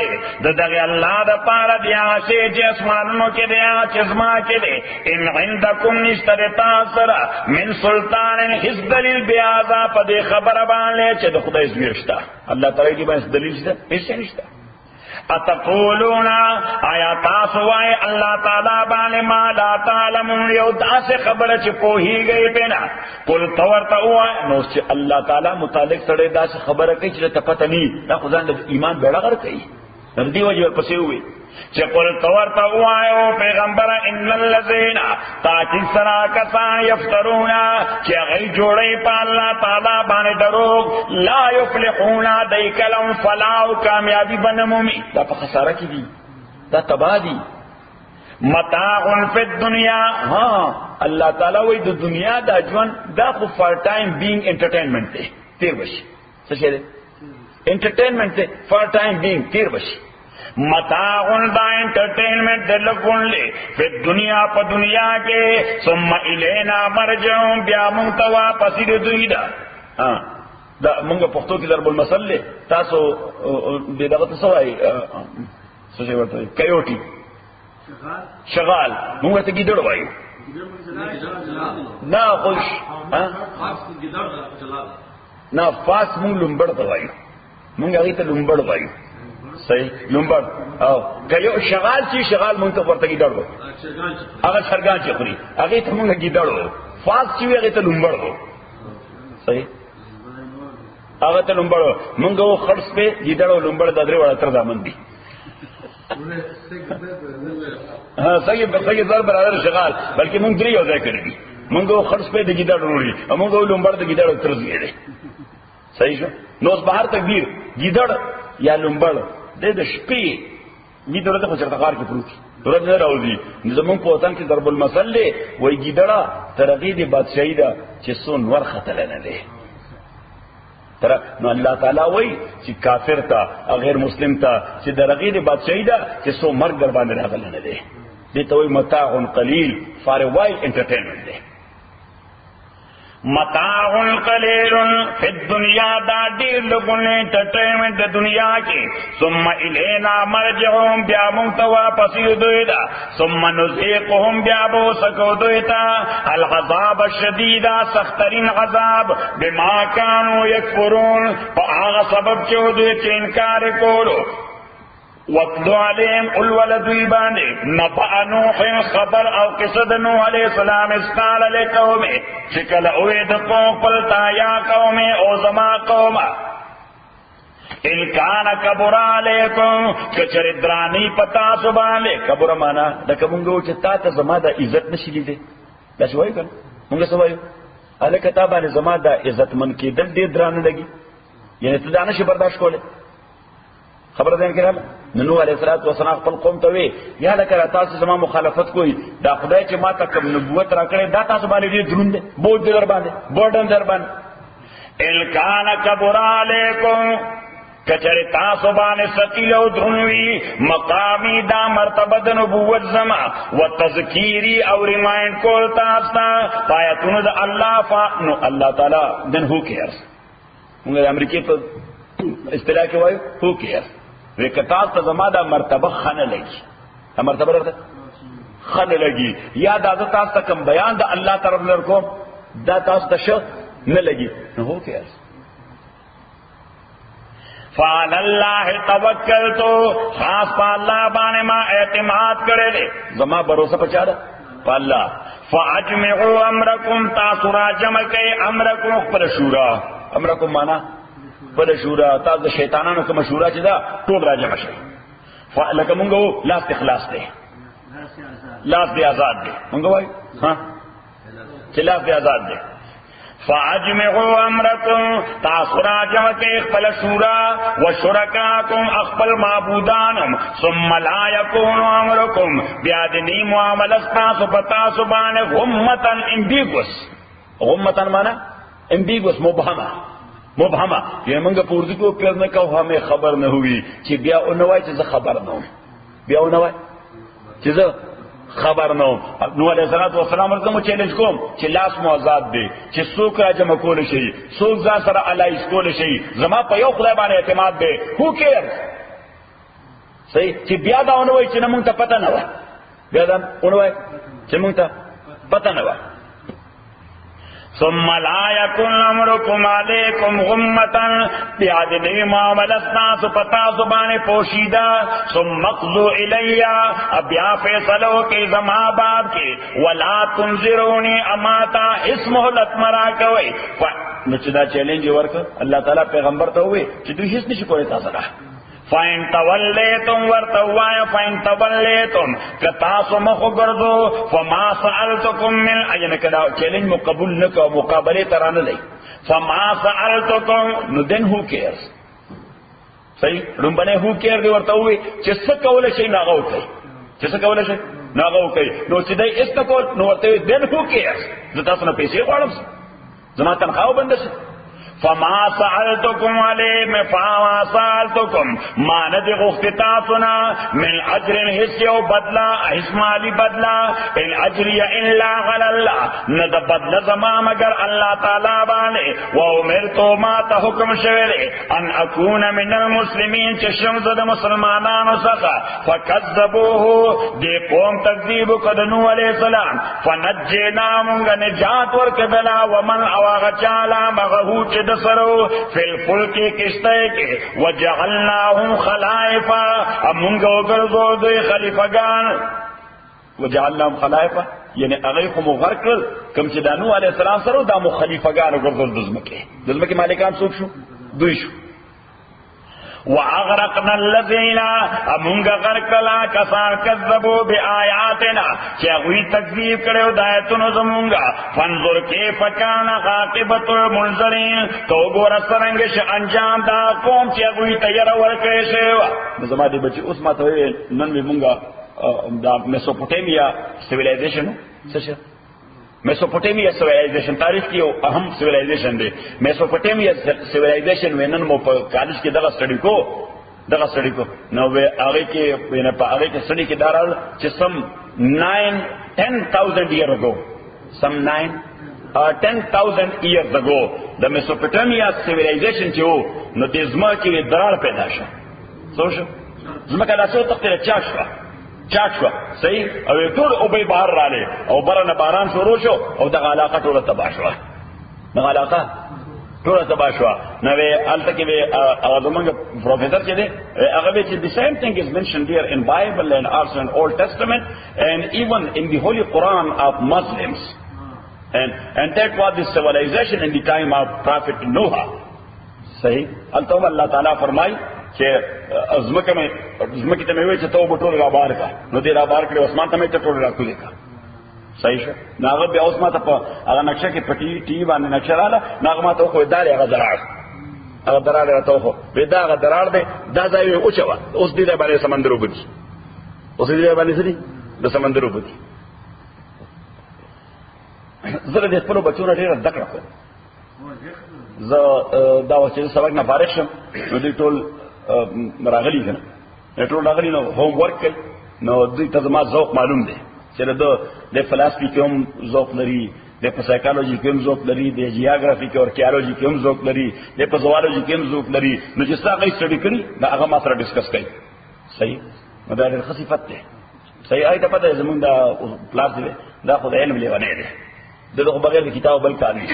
دغه الله د پاره بیا شی چې اسمانونو کې دی چزما کې دی. ان عندکم نشترتا سرا من سلطان حس دلیل بیا ذا په دې خبره باندې چې د خدای زویشتا الله تعالی کې باندې دلیل شته هیڅ نشته. اتقولون آیا تاسو وای الله تعالی باندې ما لا تعلمون یو داسې خبره چې پوهیږئ پینا. قل تورته وای نو چې الله تعالی متعلق سره داسې خبره کوي چې ته پته نه دا خدای د ایمان بیړه غر کوي. ردی وجه پسې وي چې قل تورته وای او پیغمبر ان الذين تاکي سرا کسان یفترون چې هغه جوړي په الله تعالی باندې دروغ لا یفلحون دای کلم فلاو کامیابی بنمومي دا په خساره کې دي دا تبادی متاع فی الدنیا. ها الله تعالی وای د دنیا د ژوند دا خو فار ټایم بینګ انټرټینمنت دی تیر وشي. څه شي دی انټرټینمنت دی فار ټایم بینګ تیر وشي. متاع دا انٹرٹینمنٹ دلکن لے پھر دنیا پا دنیا کے ثم الینا مرجعون بیا منتوا پسید دویدہ. دا منگا پختو کی ضرب المثل لے تاسو بیداغت سوائی سوچے ورطا کیوٹی شغال منگا تا گیدڑ وائیو نا خوش نا فاس منگ لنبڑ تا وائیو منگا غیتا لنبڑ وائیو. صحیح لنبڑ او کيو شغال چی شغال مونږ ته ورته گیدړو هغه شرګان چې خوري هغه ته مونږ گیدړو. فاس چې هغه ته لنبړو. صحیح هغه ته لنبړو مونږ و خرص په گیدړو لنبړ د درې وړه تر ځامن دي. ها صحیح صحیح ضرب برابر شغال بلکې مونږ درې یو ځای کړی دي. مونږ و خرص په د گیدړو وړي مونږ و لنبړ د گیدړو تر ځای دي. صحیح شو. نو بهر تکبیر گیدړ یا لنبړ د شپې دې درته خو چرته کار کې پروت درته نه راوځي. زمون په وطن کې ضرب المثل دی وای ګیدړه ترغی دی بادشاہی دا چې سون ور خطل نه دی تر نو الله تعالی وای چې کافر ته غیر مسلم ته چې درغی دی بادشاہی دا چې سو مرګ در باندې راغل نه دی. دې ته وای متاع قلیل فار وایل انټرټینمنت دی. متاع قلیل فی الدنیا دا دیر لگن انٹرٹینمنٹ دا دنیا کی. ثم الینا مرجعهم بیا منتوا پسیر دویدا ثم نزیقهم بیا بوسکو دویتا العذاب الشدیدہ سخترین عذاب بما کانو یکفرون پا آغا سبب چو دوی چی انکار کولو. وَاتْلُ عَلَيْهِمْ الْوَلَدُ إِبَانِ نَبَأَ نُوحٍ خبر او قصد نوح علیہ السلام اسقال لقومه شکل اوید قوم پلتا یا قوم او زما قوم ان کان کبر علیکم کچر درانی پتا سبحان لے کبر مانا لکه مونږ چې تا ته زما د عزت نشي لیدې دا شوی کنه مونږ سوایو اله کتابه زما د عزت من کې دل دې درانه لګي یعنی ته دا نشي برداشت کوله. خبر دین کړه نوح علیہ الصلوۃ والسلام خپل قوم ته وی یا لکه تاسو زما مخالفت کوئی دا خدای چې ما ته کوم نبوت راکړې دا تاسو باندې ډیر دروند دی بوج در باندې بورډن در باندې. ان کان کبر علیکم کچری تاسو باندې ثقیل او دروندوی مقامی دا مرتبه د نبوت زما وتذکیری او ریمایند کول تاسو ته پایتونو د الله فانو الله تعالی دن هو کیرز موږ امریکای په اصطلاح کې وایو هو کیرز وکتاس ته زما دا مرتبه خنه لګي دا مرتبه درته خنه لګي یا دا تاسو ته کوم بیان د الله طرف لر کوم دا تاسو ته شو نه لګي نو هو کیرز. فعلى الله توکلت خاص په الله باندې ما اعتماد کړی دی زما باور پچا ده په الله. فاجمعوا امرکم تاسو را جمع کړئ امرکم خپل شورا امرکم معنا خپل شورا تاسو شیطانانو کوم شورا چې دا ټول را جمع شي. لکه مونږ لاس اخلاص دی لاس دی آزاد دی مونږ وای ها چې لاس دی آزاد دی. فاجمعوا امرکم تاسو را جمع کې خپل شورا وشرکاکم خپل معبودانم ثم لا یکون امرکم بیا دې نی معاملې تاسو پتا سو باندې غمتن امبیگوس. غمتن معنا امبیگوس مبهمه یہ منگا پوردی کو پیار نہ کہو ہمیں خبر نہ ہوئی چې بیا اونوای چې خبر نہ ہو بیا اونوای چې خبر نو. نو علیہ الصلوۃ والسلام ورته چیلنج کوم چې لاس مو آزاد دی چې څوک را جمع کول شي څوک ځان سره الایس کول شي زما په یو خدای باندې اعتماد دی. هو کیر صحیح چې بیا دا ونوي چې موږ ته پته نه و بیا دا ونوي چې موږ ته پته نه و. ثم لا يكن امركم عليكم غمة بیا دې نوی معاملت تاسو پتا زبانه پوشیدہ. ثم اقضوا الی بیا فیصلو کې زما باب کې ولا تنذرونی اماتا اسم مهلت مرا کوي. نو چې دا چیلنج ورک الله تعالی پیغمبر ته وې چې دوی هیڅ نشي کولای تاسو را فاین تولیتم ورتوایا فاین تولیتم کتاسو مخو گردو فما سألتکم من اجن کدا چیلنج مو قبول نکو مقابلے ترانه لئی فما سألتکم نو دن هو کیرز صحیح رنبنے هو کیر دی ورتوی چې څه کول شي ناغو کوي چې څه کول شي ناغو کوي نو چې دای است کول نو ورته دن هو کیرز زه تاسو نه پیسې غواړم زما تنخواه بندش. فما سألتكم عليه فما سألتكم ما ندي غفتاتنا من أجر حسي وبدلا حسمالي بدلا إن أجري إلا على الله ند بدلا زما مگر الله تعالى باني وأمرت ما تحكم شويري أن أكون من المسلمين چشم زد مسلمانان سخا فكذبوه دي قوم تكذيب قد نوح عليه السلام فنجينا منغ نجات ورکدلا ومن أواغ چالا مغهو دسرو فی الفلک کشتے کے وجعلناهم خلائفا امونگا وگرزو دوی خلیفگان وجعلناهم خلائفا یعنی اغیخو مغرکل کم چی دانو علیہ السلام سرو دا مخلیفگان وگرزو دزمکی مالکان سوک شو دوی شو. وَأَغْرَقْنَا الَّذِينَ امونگا غرقلا کسان کذبو بی آیاتنا چی اغوی تکذیب کرے دایتون زمونگا فانظر کیف کان عاقبت المنذرین تو گورا سرنگش انجام دا قوم چی اغوی تیر ورکے شیوا. نظمہ دی بچی اس مات ہوئے نن بھی مونگا دا میسوپوٹیمیا سیویلائزیشن سشا میسوپوٹیمیا سیویلائزیشن تاریخ کی اہم سیویلائزیشن دے. میسوپوٹیمیا سیویلائزیشن میں نن مو کالج کی دغه سٹڈی کو نو وے آگے کے آگے کے سٹڈی کے دارال سم 9-10,000 years ago some 10,000 years ago دا میسوپوٹیمیا سیویلائزیشن چو نو دزما کی درار پیدا شو سوچ زما کا داسو تقدیر چاک شو صحیح او ټول او به بهر رااله او برنه باران شروع شو او د علاقه ټول تباہ شو د علاقه ټول تباہ شو نو الته کې هغه زمونږ پروفیسور چې دی هغه چې the same thing is mentioned here in Bible and also in Old Testament and even in the Holy Quran of Muslims and that was the civilization in the time of Prophet Noah. صحیح الته الله تعالی فرمای چې ازمکه ته مې وای چې ته وبټول را بار کا نو دې را بار کړو اسمان ته مې ته ټول را کولی کا صحیح شو. ناغه بیا اوس ما ته په هغه نقشه کې پټي ټي باندې نقشه رااله ناغه ما ته خو داري هغه درار راته خو به دا هغه درار دی دا ځای او چوا اوس دې باندې سمندر وبدي اوس دې باندې سړي د سمندر وبدي. زه دې خپل بچو ډېر دکړه کوم زه دا چې سبق نه فارغ شم نو دې ټول راغلی کنه ټول راغلی نو هوم ورک کوي نو دوی ته زما ذوق معلوم دی چې د فلسفي کې هم ذوق لري د سایکالوجي کې هم ذوق لري د جیوګرافي کې او آرکیالوجي کې هم ذوق لري د زوالوجي کې هم ذوق لري نو چې څنګه یې سټډي کړي دا هغه ما سره ډیسکس کوي صحیح نو دا ډېر خصيفت دی صحیح آی ته پته زمونږ دا پلاس دی دا خو د علم لیوانه دی دغه بغیر کتاب بل کار نه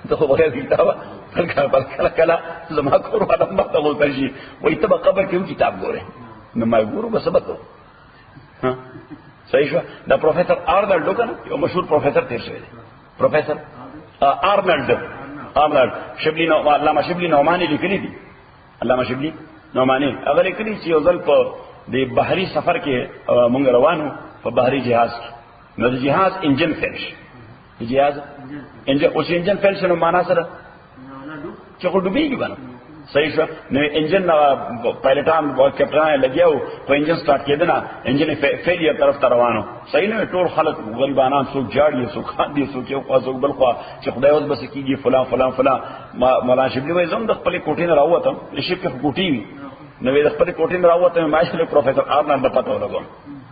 دغه بغیر کتاب بل کلا زما کور والا ما ته وځي شي وای ته په قبر کې کتاب ګوره نو ما ګورو به سبق ها صحیح شو. دا پروفیسر آرنلډ کنه یو مشهور پروفیسر تیر شوی دی پروفیسر آرنلډ شبلی نو علامه شبلی نعمانی لیکلی دي علامه شبلی نعمانی هغه لیکلی چې یو ځل په د بحري سفر کې مونږ روانو په بحري جهاز کې نو د جهاز انجن فیل شي جهاز انجن اوس انجن فیل شنو معنا سره چې خو ډوبېږي باندې صحیح شو نو انجن پایلټان او کپټان لګیاو خو انجن سٹارټ کېدنه انجن فیلیر طرف ته روانو صحیح نه ټول خلک غریبانان څوک جاړي څوک خاندي څوک یو خوا څوک بل خوا چې خدای اوس بس کیږي فلان فلان فلان مولانا شبلی وای زم د خپل کوټې نه راووتم شپ کې کوټې وي نو د خپل کوټې نه راووتم ما چې پروفیسور آرنالد د پته ولګم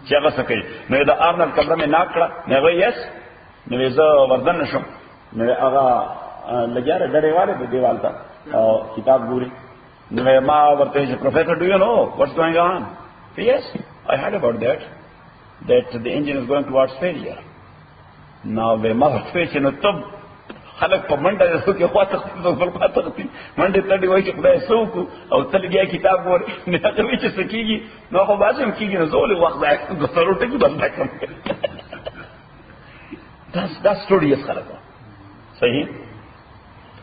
چې هغه څه کوي نو د آرنالد کمره مې ناکړه نو وای یس نو زه وردن نشم نو هغه لګیاره ډېرواله په دیوال ته کتاب ګوري نو ما ورته چې پروفیسور ډو یو نو واټس ګوینګ آن یس آی هارډ اباؤٹ that the engine is going towards failure now به ما ورته چې نو تب خلک په منډه یو کې خواته خپل خواته منډه تړي وای چې خدای سوکو او تلګیا کتاب ور نه کوي چې سکیږي نو خو باسم کیږي نو زول وخت ځای د ضرورت کې بند کړم دا سټوډیس خلک صحیح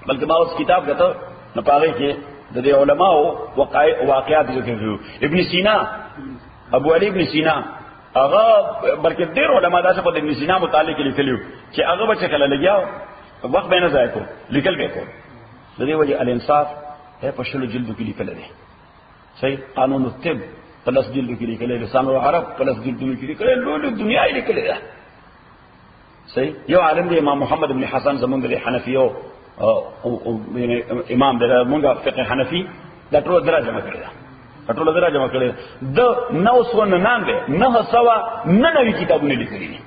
بلکې ما اوس کتاب غته نه پاره کې د علماء واقعات ذکر کړو ابن سینا ابو علي ابن سینا هغه بلکې ډېر علماء دا څه په ابن سینا متعلق لیکلو چې هغه بچ کله لګیاو وخت به نه ځای کو لیکل به کو د دې وجه الانصاف په شلو جلدو کې لیکل دي صحیح قانون الطب پلس جلدو کې لیکل لسان العرب پلس جلدو کې لیکل له دنیا یې لیکل ده صحیح یو عالم دی امام محمد بن حسن زمونږ د حنفیو امام د مونږه فقه حنفي دا ټول درجه مکړه ټول درجه مکړه د 999 999 کتابونه لیکلي دي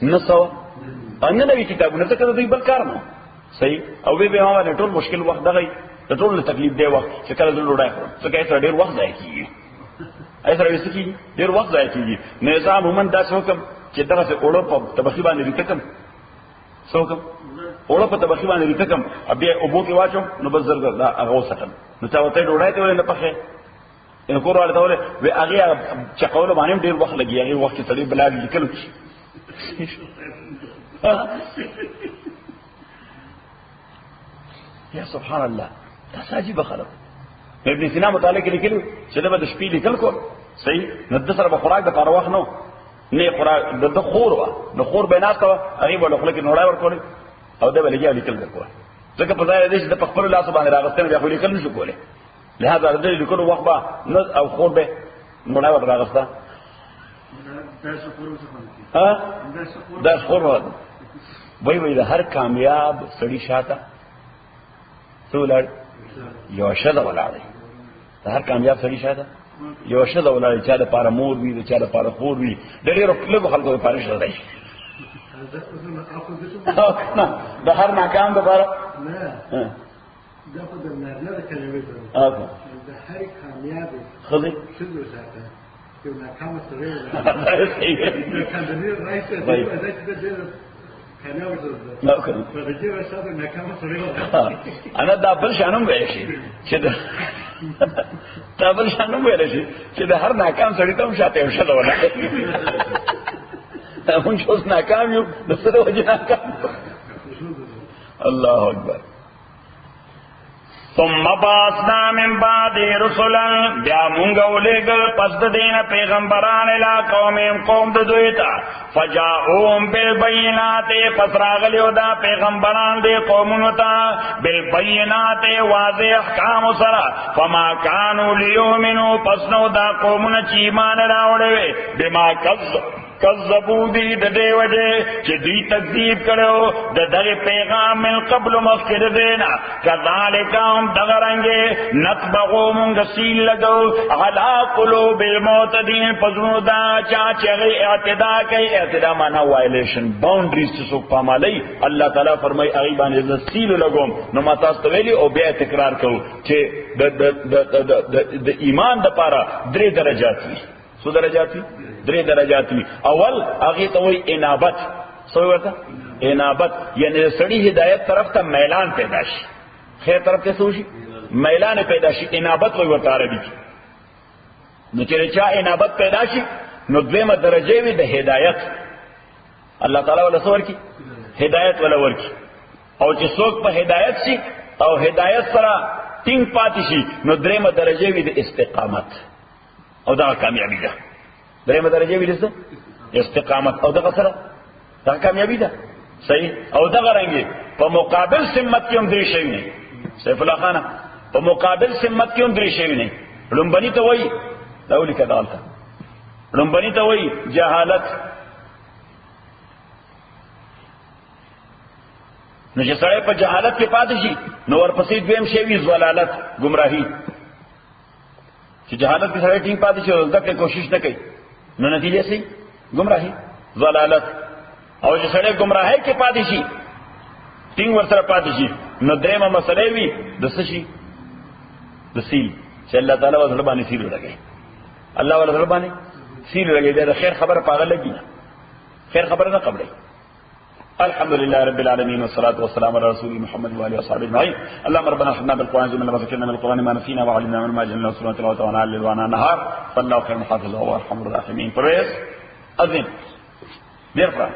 999 کتابونه څه کوي بل کار نه صحیح او به ما ټول مشکل وخت دغه ټول تکلیف دی وخت چې کله ډوډۍ خورم څه کوي سره ډیر وخت ځای کیږي ایسره وسکی ډیر وخت ځای کیږي نظام عموما دا حکم چې دغه څه اورو په تبخی باندې لیکم څوکم اورو په تبخی باندې لیکم بیا ابو کې واچو نو بس زرګر دا هغه وساتم نو تا وته ډوډۍ ته ولې نه پخې ان کور والے ته ولې وی هغه چې قول باندې ډیر وخت لګي هغه وخت چې تړي بلاد لیکل یا سبحان الله دا عجیب خلک ابن سینا متعلق لیکلو چې دا د شپې لیکل کو صحیح نو د سره خوراک د پرواخ نو نه خوراک د خور وا نو خور به نه تا هغه ول خلک نوړای ورکول او دا ولګي لیکل درکو ځکه په ځای دې د خپل لاس باندې راغستنه بیا خو لیکل نشو کوله لہذا د لیکلو وخت با نو او خور به نوړای ور راغستا دا خور وای د هر کامیاب سړی شاته څولړ یو شذ ولاړ د هر کامیاب سړی شاته یو شذ ولاړ چې د پاره مور وی د چا د پاره خور وی د ډیرو کلب خلکو لپاره شته دی د هر ناکام د پاره نه دا خو د نارنه کلمې ده د هر کامیاب خدای شذ ساته یو ناکام سره انا دا بل شانم ویل شي چې دا بل شانم ویل شي چې د هر ناکام سړی ته شاته وشل ولا مونږ اوس ناکام یو د څه وجه ناکام الله اکبر ثم بعثنا من بعد رسلا بیا مونږ ولېګل پس د دین پیغمبران اله قوم د دوی ته فجاءوهم بالبينات فسراغلیو دا پیغمبران دی قومونو ته بالبينات واضح احکام سره فما كانوا ليؤمنوا پس نو دا قومونه چې ایمان راوړل بما کذبوا دی د دې وجه چې دوی تکذیب کړو د دغه پیغام من قبل مخکې دینا کذالک هم دغرانګه نطبغو مونږ سیل لګو علی قلوب المعتدین پزونو دا چې اعتدا کوي اعتدا معنا وایلیشن باونډریز چې څوک پامالي الله تعالی فرمای هغه باندې سیل لګوم نو ما تاسو ویلي او بیا تکرار کوم چې د ایمان د پاره درې درجات دي څو درجات دي درې درجات دي اول هغه ته وای انابت څه ورته انابت یعنی سړی هدایت طرف ته میلان پیدا شي خیر طرف ته سوشي میلان پیدا شي انابت وای ورته عربي نو چې چا انابت پیدا شي نو دویمه درجه وي د هدایت الله تعالی ولا څور کی هدایت ولا ورکی او چې څوک په هدایت شي او هدایت سره ټینګ پاتې شي نو دریمه درجه وي د استقامت او دا کامیابی ده دریمه درجه ویل څه استقامت او دغه سره دا کامیابی ده صحیح او دا غرانګي په مقابل سمت کې هم درې شی نه سیف الله خان په مقابل سمت کې هم درې شی نه لومبني ته وایي داولی کدالته لومبني ته وایي جهالت نو چې سړی په جهالت کې پاتې شي نو ورپسې دویم شی وي ضلالت گمراهي چې جهالت کې سړی ټینګ پاتې شي او ځکه کوشش نه کوي نو نتیجه سي گمراهي ضلالت او چې سړی گمراهي کې پاتې شي ټینګ ورسره پاتې شي نو درېمه مسله وي د څه شي د سیل چې الله تعالی ورته باندې سیل لګي الله ورته باندې سیل لګي دا خیر خبره پاغه لګي نه خیر خبره نه قبلې الحمد لله رب العالمين والصلاة والسلام على رسول محمد وآله وصحبه أجمعين اللهم ربنا ارحمنا بالقرآن جميعا وذكرنا من القرآن ما نسينا وعلمنا من ما جهلنا وسنة تلاوته ونعلم الليل والنهار فالله خير حافظ وهو أرحم الراحمين. Praise, أذن, dear friend.